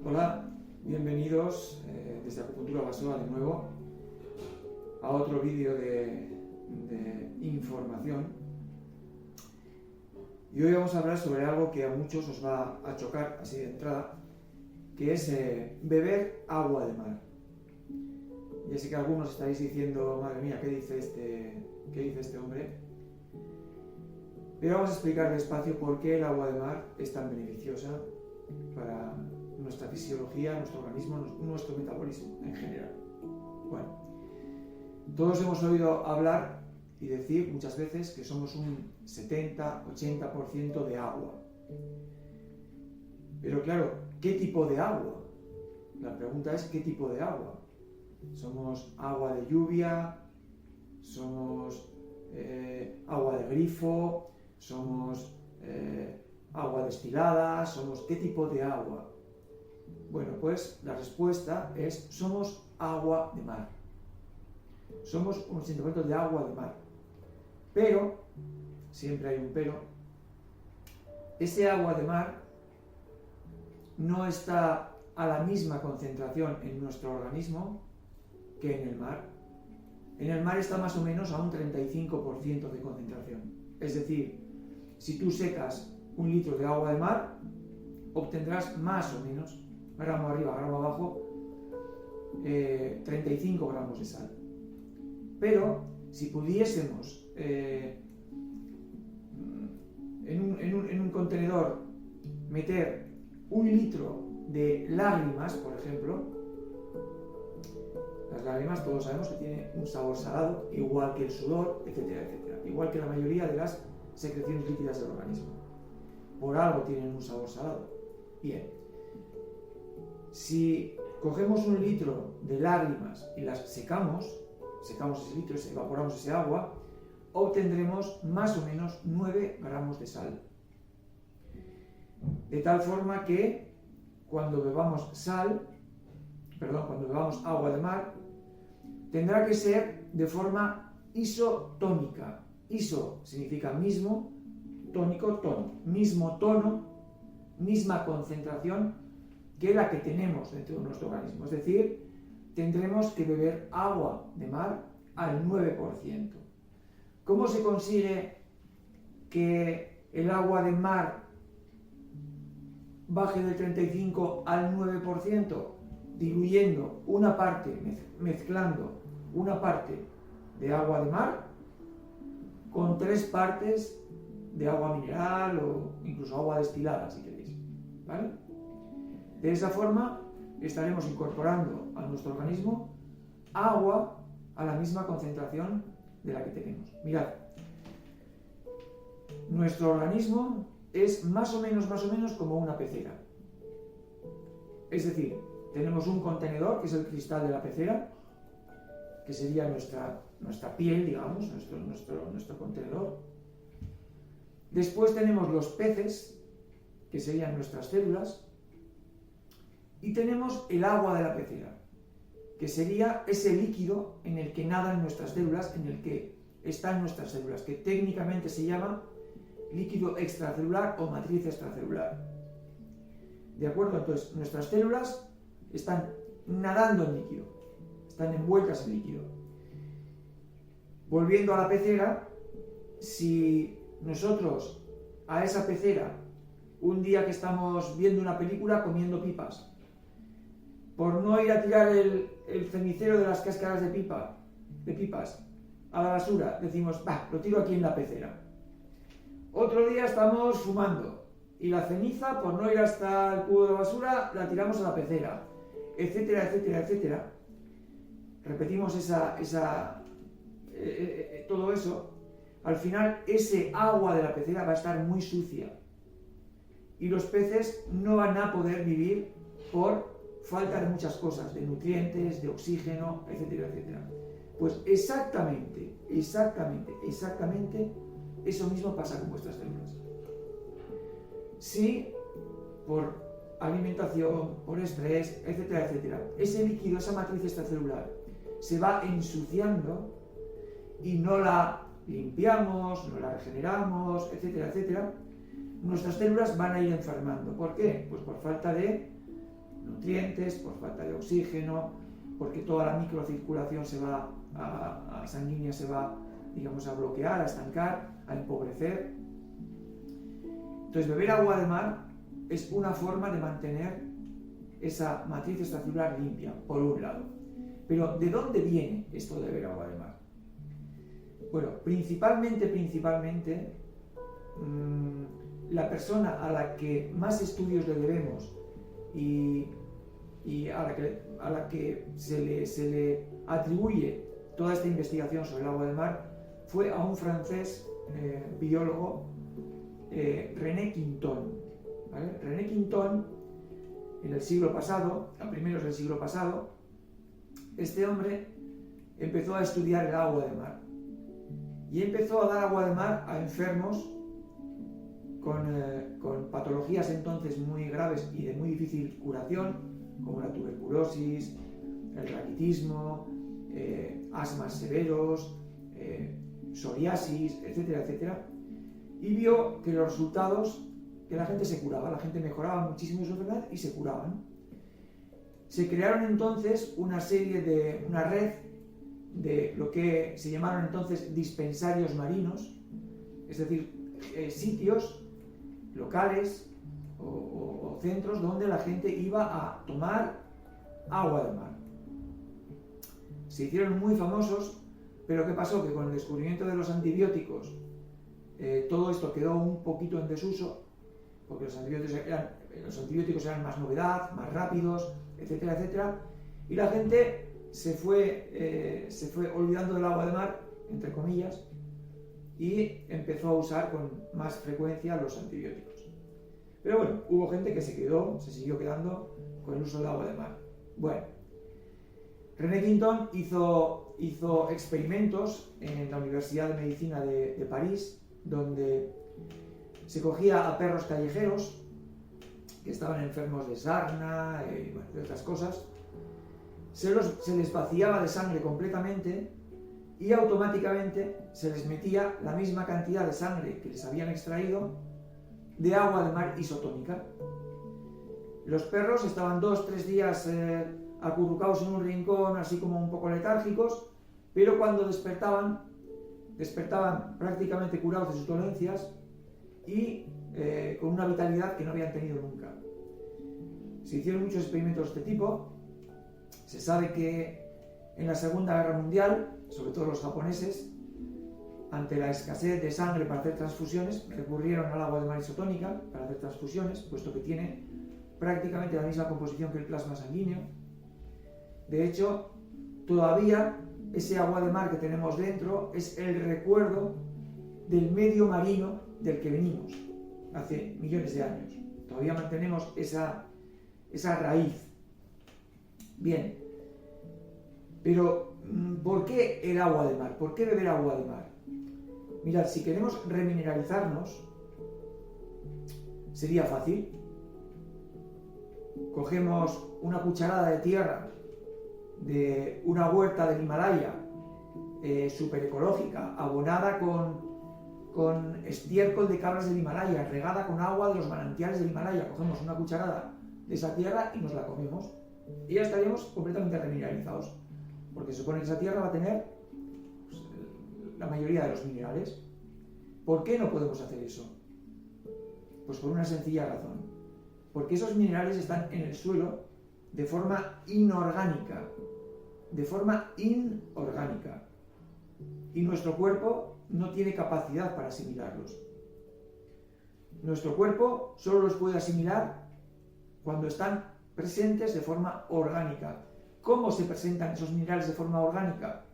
Hola, bienvenidos desde Acupuntura Basoa de nuevo a otro vídeo de información. Y hoy vamos a hablar sobre algo que a muchos os va a chocar así de entrada, que es beber agua de mar. Ya sé que algunos estáis diciendo, madre mía, ¿qué dice este hombre? Pero vamos a explicar despacio por qué el agua de mar es tan beneficiosa para nuestra fisiología, nuestro organismo, nuestro metabolismo en general. Bueno, todos hemos oído hablar y decir muchas veces que somos un 70-80% de agua. Pero claro, ¿qué tipo de agua? La pregunta es ¿qué tipo de agua? ¿Somos agua de lluvia? ¿Somos agua de grifo? ¿Somos agua destilada? ¿Somos qué tipo de agua? Bueno, pues la respuesta es somos agua de mar. Somos un 80% de agua de mar. Pero, siempre hay un pero, ese agua de mar no está a la misma concentración en nuestro organismo que en el mar. En el mar está más o menos a un 35% de concentración. Es decir, si tú secas un litro de agua de mar, obtendrás más o menos, gramo arriba, gramo abajo, 35 gramos de sal. Pero si pudiésemos en un contenedor meter un litro de lágrimas, por ejemplo, las lágrimas todos sabemos que tienen un sabor salado, igual que el sudor, etcétera, etcétera, igual que la mayoría de las secreciones líquidas del organismo. Por algo tienen un sabor salado. Bien, si cogemos un litro de lágrimas y las secamos ese litro, evaporamos ese agua, obtendremos más o menos 9 gramos de sal. De tal forma que cuando bebamos agua de mar, tendrá que ser de forma isotónica. Iso significa mismo, tónico, tono. Mismo tono, misma concentración que la que tenemos dentro de nuestro organismo. Es decir, tendremos que beber agua de mar al 9%. ¿Cómo se consigue que el agua de mar baje del 35 al 9%? Diluyendo una parte, mezclando una parte de agua de mar con 3 partes de agua mineral o incluso agua destilada, si queréis, ¿vale? De esa forma estaremos incorporando a nuestro organismo agua a la misma concentración de la que tenemos. Mirad, nuestro organismo es más o menos como una pecera. Es decir, tenemos un contenedor, que es el cristal de la pecera, que sería nuestra piel, digamos, nuestro contenedor. Después tenemos los peces, que serían nuestras células, y tenemos el agua de la pecera, que sería ese líquido en el que nadan nuestras células, en el que están nuestras células, que técnicamente se llama líquido extracelular o matriz extracelular. ¿De acuerdo? Entonces, nuestras células están nadando en líquido, están envueltas en líquido. Volviendo a la pecera, si nosotros a esa pecera, un día que estamos viendo una película comiendo pipas, por no ir a tirar el cenicero de las cáscaras de pipas a la basura, decimos, lo tiro aquí en la pecera. Otro día estamos fumando y la ceniza, por no ir hasta el cubo de basura, la tiramos a la pecera, etcétera, etcétera, etcétera. Repetimos todo eso. Al final, ese agua de la pecera va a estar muy sucia y los peces no van a poder vivir por falta de muchas cosas, de nutrientes, de oxígeno, etcétera, etcétera. Pues exactamente eso mismo pasa con vuestras células. Si por alimentación, por estrés, etcétera, etcétera, ese líquido, esa matriz extracelular se va ensuciando y no la limpiamos, no la regeneramos, etcétera, etcétera, nuestras células van a ir enfermando. ¿Por qué? Pues por falta de nutrientes, por falta de oxígeno, porque toda la microcirculación sanguínea se va, digamos, a bloquear, a estancar, a empobrecer. Entonces, beber agua de mar es una forma de mantener esa matriz extracelular limpia, por un lado. Pero, ¿de dónde viene esto de beber agua de mar? Bueno, principalmente, la persona a la que más estudios le debemos y a la que se le atribuye toda esta investigación sobre el agua de mar fue a un francés biólogo, René Quinton. ¿Vale? René Quinton, en el siglo pasado, a primeros del siglo pasado, este hombre empezó a estudiar el agua de mar y empezó a dar agua de mar a enfermos con patologías entonces muy graves y de muy difícil curación, como la tuberculosis, el raquitismo, asmas severos, psoriasis, etcétera, etcétera, y vio que los resultados, que la gente se curaba, la gente mejoraba muchísimo su enfermedad y se curaban. Se crearon entonces una red de lo que se llamaron entonces dispensarios marinos, es decir, sitios locales o centros donde la gente iba a tomar agua de mar. Se hicieron muy famosos, pero ¿qué pasó? Que con el descubrimiento de los antibióticos todo esto quedó un poquito en desuso, porque los antibióticos eran más novedad, más rápidos, etcétera, etcétera, y la gente se fue olvidando del agua de mar, entre comillas, y empezó a usar con más frecuencia los antibióticos. Pero bueno, hubo gente que se siguió quedando con el uso del agua de mar. Bueno, René Quinton hizo experimentos en la Universidad de Medicina de París, donde se cogía a perros callejeros que estaban enfermos de sarna y de otras cosas, se les vaciaba de sangre completamente y automáticamente se les metía la misma cantidad de sangre que les habían extraído de agua de mar isotónica. Los perros estaban 2-3 días acurrucados en un rincón, así como un poco letárgicos, pero cuando despertaban prácticamente curados de sus dolencias y con una vitalidad que no habían tenido nunca. Se hicieron muchos experimentos de este tipo. Se sabe que en la Segunda Guerra Mundial, sobre todo los japoneses, ante la escasez de sangre para hacer transfusiones, recurrieron al agua de mar isotónica para hacer transfusiones, puesto que tiene prácticamente la misma composición que el plasma sanguíneo. De hecho, todavía ese agua de mar que tenemos dentro es el recuerdo del medio marino del que venimos hace millones de años. Todavía mantenemos esa raíz. Bien, pero ¿por qué el agua de mar? ¿Por qué beber agua de mar? Mirad, si queremos remineralizarnos, sería fácil. Cogemos una cucharada de tierra de una huerta del Himalaya, súper ecológica, abonada con estiércol de cabras del Himalaya, regada con agua de los manantiales del Himalaya. Cogemos una cucharada de esa tierra y nos la comemos. Y ya estaríamos completamente remineralizados, porque se supone que esa tierra va a tener pues, la mayoría de los minerales. ¿Por qué no podemos hacer eso? Pues por una sencilla razón. Porque esos minerales están en el suelo de forma inorgánica. De forma inorgánica. Y nuestro cuerpo no tiene capacidad para asimilarlos. Nuestro cuerpo solo los puede asimilar cuando están presentes de forma orgánica. ¿Cómo se presentan esos minerales de forma orgánica?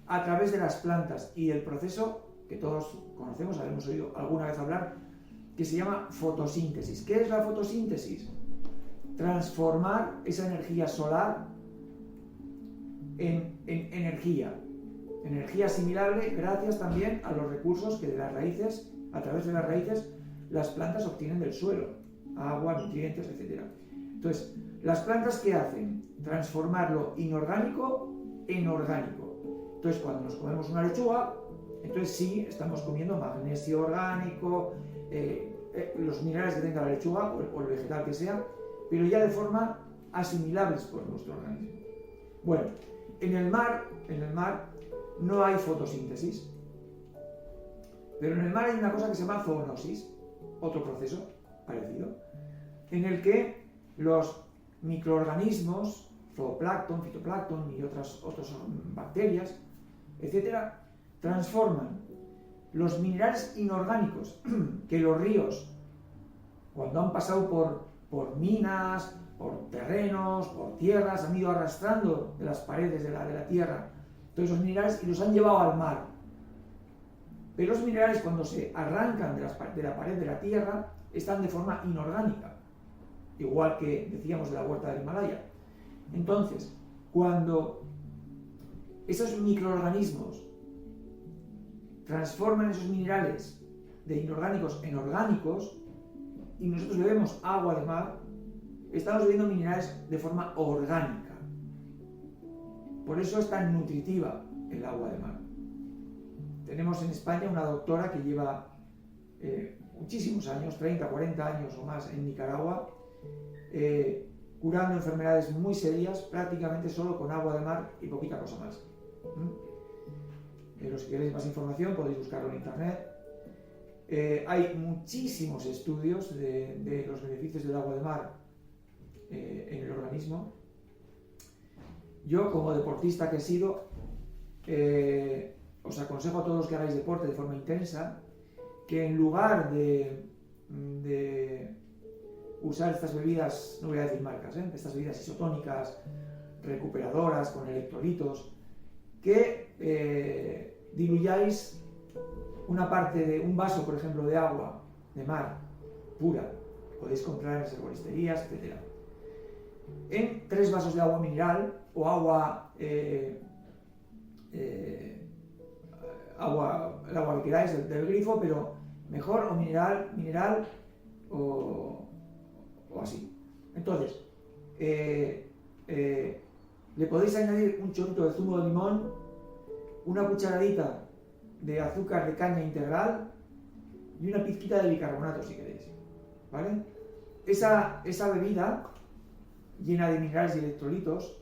A través de las plantas y el proceso que todos conocemos, habremos oído alguna vez hablar, que se llama fotosíntesis. ¿Qué es la fotosíntesis? Transformar esa energía solar en energía asimilable gracias también a los recursos que de las raíces, a través de las raíces, las plantas obtienen del suelo, agua, nutrientes, etc. Entonces, ¿las plantas qué hacen? Transformar lo inorgánico en orgánico. Entonces, cuando nos comemos una lechuga, entonces sí, estamos comiendo magnesio orgánico, los minerales que tenga la lechuga o el vegetal que sea, pero ya de forma asimilables por nuestro organismo. Bueno, en el mar no hay fotosíntesis, pero en el mar hay una cosa que se llama zoonosis, otro proceso parecido, en el que los microorganismos, zooplancton, fitoplancton y otras bacterias, etcétera, transforman los minerales inorgánicos que los ríos, cuando han pasado por minas, por terrenos, por tierras, han ido arrastrando de las paredes de la tierra todos esos minerales y los han llevado al mar. Pero los minerales, cuando se arrancan de la pared de la tierra, están de forma inorgánica, igual que decíamos de la huerta del Himalaya. Entonces, cuando esos microorganismos transforman esos minerales de inorgánicos en orgánicos y nosotros bebemos agua de mar, estamos bebiendo minerales de forma orgánica. Por eso es tan nutritiva el agua de mar. Tenemos en España una doctora que lleva muchísimos años, 30, 40 años o más en Nicaragua, curando enfermedades muy serias, prácticamente solo con agua de mar y poquita cosa más. Pero si queréis más información podéis buscarlo en internet. Hay muchísimos estudios de los beneficios del agua de mar en el organismo. Yo, como deportista que he sido, os aconsejo a todos los que hagáis deporte de forma intensa que en lugar de usar estas bebidas, no voy a decir marcas, estas bebidas isotónicas, recuperadoras, con electrolitos, que diluyáis una parte de un vaso, por ejemplo, de agua de mar pura, podéis comprar en las herboristerías, etc., en 3 vasos de agua mineral o el agua que queráis del grifo, pero mejor o mineral o así. Entonces, le podéis añadir un chorrito de zumo de limón, una cucharadita de azúcar de caña integral y una pizquita de bicarbonato si queréis, ¿vale? Esa bebida llena de minerales y electrolitos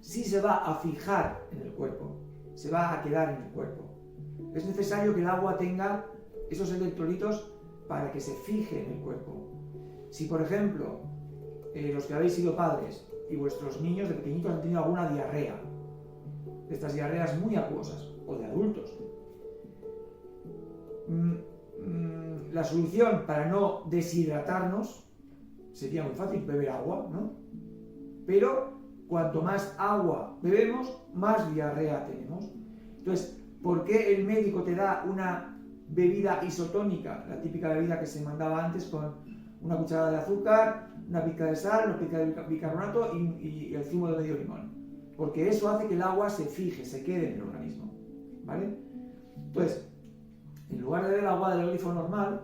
sí se va a fijar en el cuerpo, se va a quedar en el cuerpo. Es necesario que el agua tenga esos electrolitos para que se fije en el cuerpo. Si, por ejemplo, los que habéis sido padres y vuestros niños de pequeñitos han tenido alguna diarrea, de estas diarreas muy acuosas, o de adultos, la solución para no deshidratarnos sería muy fácil, beber agua, ¿no? Pero cuanto más agua bebemos, más diarrea tenemos. Entonces, ¿por qué el médico te da una bebida isotónica, la típica bebida que se mandaba antes con una cucharada de azúcar, una pizca de sal, una pizca de bicarbonato y el zumo de medio limón? Porque eso hace que el agua se fije, se quede en el organismo, ¿vale? Entonces, en lugar de beber agua del grifo normal,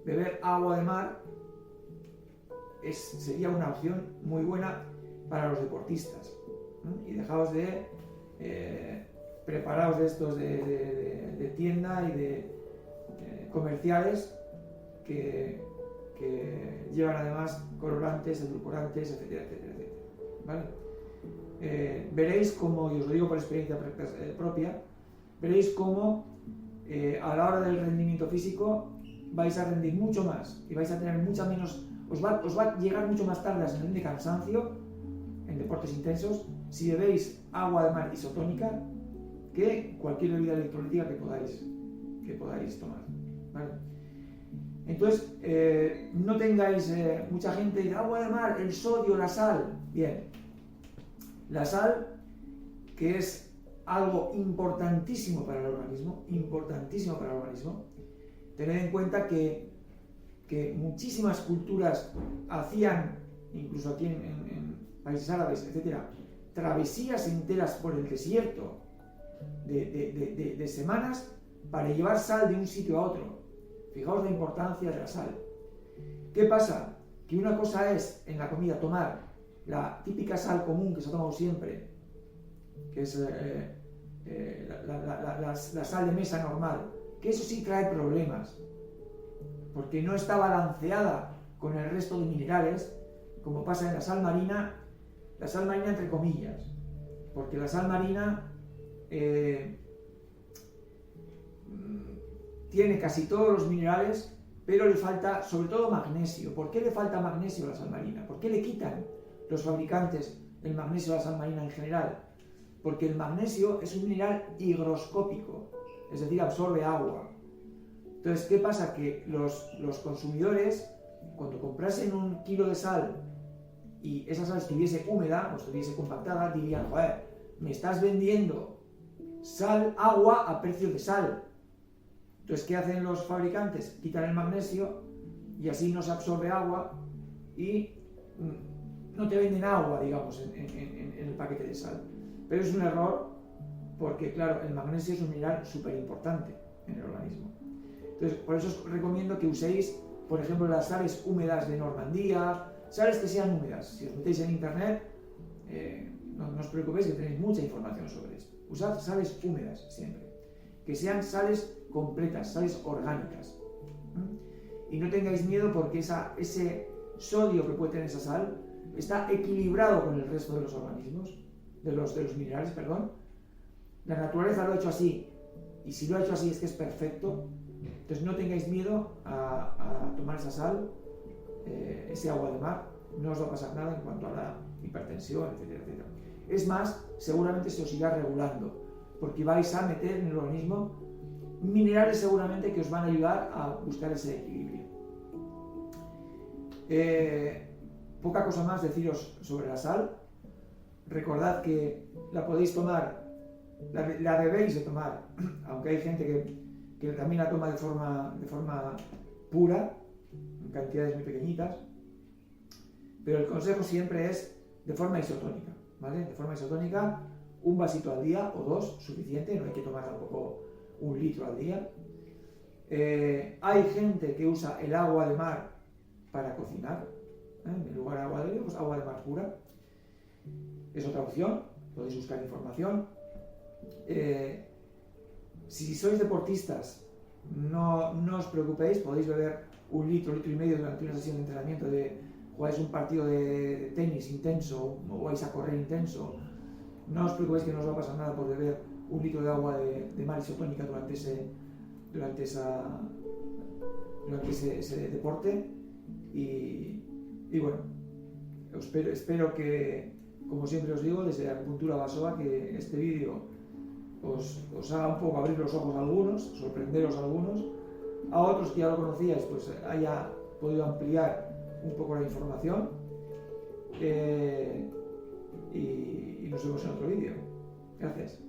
beber agua de mar sería una opción muy buena para los deportistas. Y dejaos de preparaos de estos de tienda y de comerciales que llevan además colorantes, edulcorantes, etcétera, etcétera, etcétera, ¿vale? Veréis como, y os lo digo por experiencia propia, veréis como a la hora del rendimiento físico vais a rendir mucho más y vais a tener mucha menos, os va a llegar mucho más tarde la sensación de cansancio en deportes intensos si bebéis agua de mar isotónica que cualquier bebida electrolítica que podáis tomar, ¿vale? Entonces, no tengáis mucha gente dice agua de mar, el sodio, la sal. Bien, la sal, que es algo importantísimo para el organismo, tened en cuenta que muchísimas culturas hacían, incluso aquí en países árabes, etcétera, travesías enteras por el desierto de semanas para llevar sal de un sitio a otro. Fijaos la importancia de la sal. ¿Qué pasa? Que una cosa es en la comida tomar la típica sal común que se ha tomado siempre, que es la sal de mesa normal, que eso sí trae problemas, porque no está balanceada con el resto de minerales como pasa en la sal marina entre comillas, porque la sal marina tiene casi todos los minerales, pero le falta sobre todo magnesio. ¿Por qué le falta magnesio a la sal marina? ¿Por qué le quitan los fabricantes el magnesio a la sal marina en general? Porque el magnesio es un mineral higroscópico, es decir, absorbe agua. Entonces, ¿qué pasa? Que los consumidores, cuando comprasen un kilo de sal y esa sal estuviese húmeda o estuviese compactada, dirían, joder, me estás vendiendo agua a precio de sal. Entonces, ¿qué hacen los fabricantes? Quitan el magnesio y así no se absorbe agua y no te venden agua, digamos, en el paquete de sal. Pero es un error porque, claro, el magnesio es un mineral súper importante en el organismo. Entonces, por eso os recomiendo que uséis, por ejemplo, las sales húmedas de Normandía, sales que sean húmedas. Si os metéis en internet, no os preocupéis que tenéis mucha información sobre esto. Usad sales húmedas siempre, que sean sales completas, sales orgánicas. Y no tengáis miedo porque ese sodio que puede tener esa sal está equilibrado con el resto de los organismos, de los minerales, perdón. La naturaleza lo ha hecho así, y si lo ha hecho así es que es perfecto. Entonces no tengáis miedo a tomar esa sal, ese agua de mar, no os va a pasar nada en cuanto a la hipertensión, etcétera, etcétera. Es más, seguramente se os irá regulando, porque vais a meter en el organismo minerales seguramente que os van a ayudar a buscar ese equilibrio. Poca cosa más deciros sobre la sal. Recordad que la podéis tomar, la debéis de tomar, aunque hay gente que también la toma de forma pura, en cantidades muy pequeñitas, pero el consejo siempre es de forma isotónica, ¿vale? De forma isotónica, un vasito al día o dos, suficiente, no hay que tomar tampoco 1 litro al día. Hay gente que usa el agua de mar para cocinar, en lugar de agua de río, pues agua de mar pura. Es otra opción, podéis buscar información. Si sois deportistas, no os preocupéis, podéis beber 1 litro, 1,5 litros durante una sesión de entrenamiento, jugáis un partido de tenis intenso o vais a correr intenso. No os preocupéis que no os va a pasar nada por beber 1 litro de agua de mar isotónica durante ese deporte. Y bueno, espero que, como siempre os digo, desde Acupuntura Basoa, que este vídeo os haga un poco abrir los ojos a algunos, sorprenderos a algunos, a otros que ya lo conocíais, pues haya podido ampliar un poco la información, y nos vemos en otro vídeo. Gracias.